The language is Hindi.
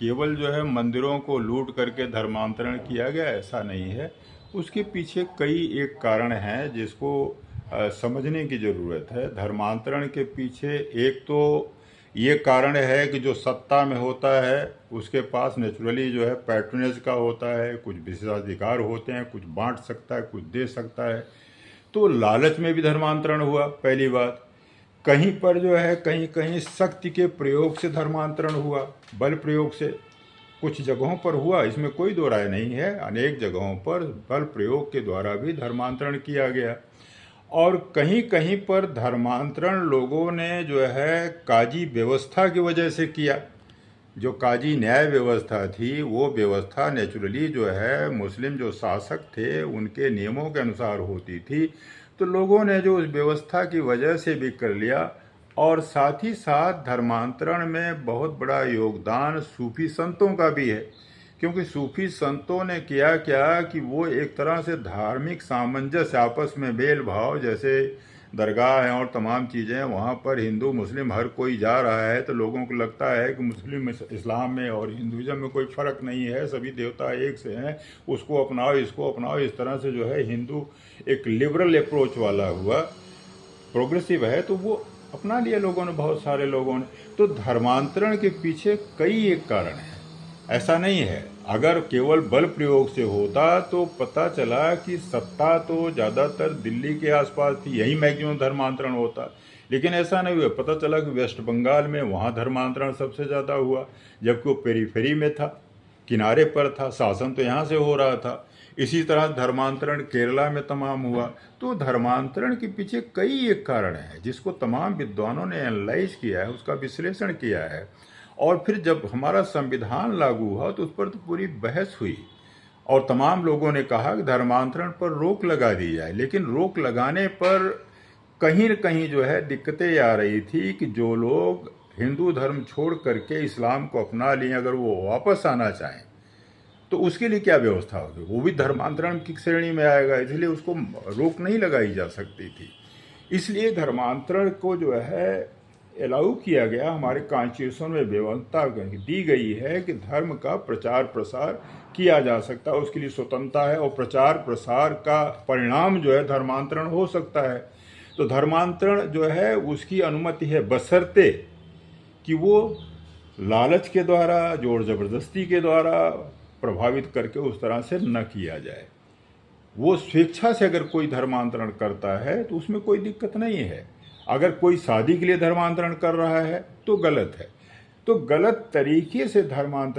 केवल जो है मंदिरों को लूट करके धर्मांतरण किया गया ऐसा नहीं है। उसके पीछे कई एक कारण हैं जिसको समझने की ज़रूरत है। धर्मांतरण के पीछे एक तो ये कारण है कि जो सत्ता में होता है उसके पास नेचुरली जो है पैट्रोनेज का होता है, कुछ विशेषाधिकार होते हैं, कुछ बांट सकता है, कुछ दे सकता है। तो लालच में भी धर्मांतरण हुआ, पहली बात। कहीं पर जो है कहीं कहीं शक्ति के प्रयोग से धर्मांतरण हुआ, बल प्रयोग से। कुछ जगहों पर हुआ, इसमें कोई दो राय नहीं है। अनेक जगहों पर बल प्रयोग के द्वारा भी धर्मांतरण किया गया। और कहीं कहीं पर धर्मांतरण लोगों ने जो है काजी व्यवस्था की वजह से किया। जो काजी न्याय व्यवस्था थी वो व्यवस्था नेचुरली जो है मुस्लिम जो शासक थे उनके नियमों के अनुसार होती थी। तो लोगों ने जो उस व्यवस्था की वजह से भी कर लिया। और साथ ही साथ धर्मांतरण में बहुत बड़ा योगदान सूफी संतों का भी है, क्योंकि सूफी संतों ने किया क्या कि वो एक तरह से धार्मिक सामंजस्य, आपस में मेल भाव, जैसे दरगाह हैं और तमाम चीज़ें हैं, वहाँ पर हिंदू मुस्लिम हर कोई जा रहा है तो लोगों को लगता है कि मुस्लिम इस्लाम में और हिंदुज़म में कोई फ़र्क नहीं है, सभी देवता एक से हैं, उसको अपनाओ इसको अपनाओ। इस तरह से जो है हिंदू एक लिबरल अप्रोच वाला हुआ, प्रोग्रेसिव है, तो वो अपना लिया लोगों ने, बहुत सारे लोगों ने। तो धर्मांतरण के पीछे कई एक कारण हैं, ऐसा नहीं है। अगर केवल बल प्रयोग से होता तो पता चला कि सत्ता तो ज़्यादातर दिल्ली के आसपास थी, यही मैक्सिमम धर्मांतरण होता। लेकिन ऐसा नहीं हुआ। पता चला कि वेस्ट बंगाल में वहाँ धर्मांतरण सबसे ज़्यादा हुआ, जबकि वो पेरीफेरी में था, किनारे पर था, शासन तो यहाँ से हो रहा था। इसी तरह धर्मांतरण केरला में तमाम हुआ। तो धर्मांतरण के पीछे कई एक कारण है जिसको तमाम विद्वानों ने एनालाइज किया है, उसका विश्लेषण किया है। और फिर जब हमारा संविधान लागू हुआ तो उस पर तो पूरी बहस हुई और तमाम लोगों ने कहा कि धर्मांतरण पर रोक लगा दी जाए। लेकिन रोक लगाने पर कहीं न कहीं जो है दिक्कतें आ रही थी कि जो लोग हिंदू धर्म छोड़ करके इस्लाम को अपना लिए, अगर वो वापस आना चाहें तो उसके लिए क्या व्यवस्था होगी, वो भी धर्मांतरण की श्रेणी में आएगा। इसलिए उसको रोक नहीं लगाई जा सकती थी। इसलिए धर्मांतरण को जो है अलाउ किया गया। हमारे कॉन्स्टिट्यूशन में व्यवस्था दी गई है कि धर्म का प्रचार प्रसार किया जा सकता है, उसके लिए स्वतंत्रता है। और प्रचार प्रसार का परिणाम जो है धर्मांतरण हो सकता है। तो धर्मांतरण जो है उसकी अनुमति है, बशर्ते कि वो लालच के द्वारा, जोर ज़बरदस्ती के द्वारा प्रभावित करके उस तरह से न किया जाए। वो स्वेच्छा से अगर कोई धर्मांतरण करता है तो उसमें कोई दिक्कत नहीं है। अगर कोई शादी के लिए धर्मांतरण कर रहा है तो गलत है। तो गलत तरीके से धर्मांतरण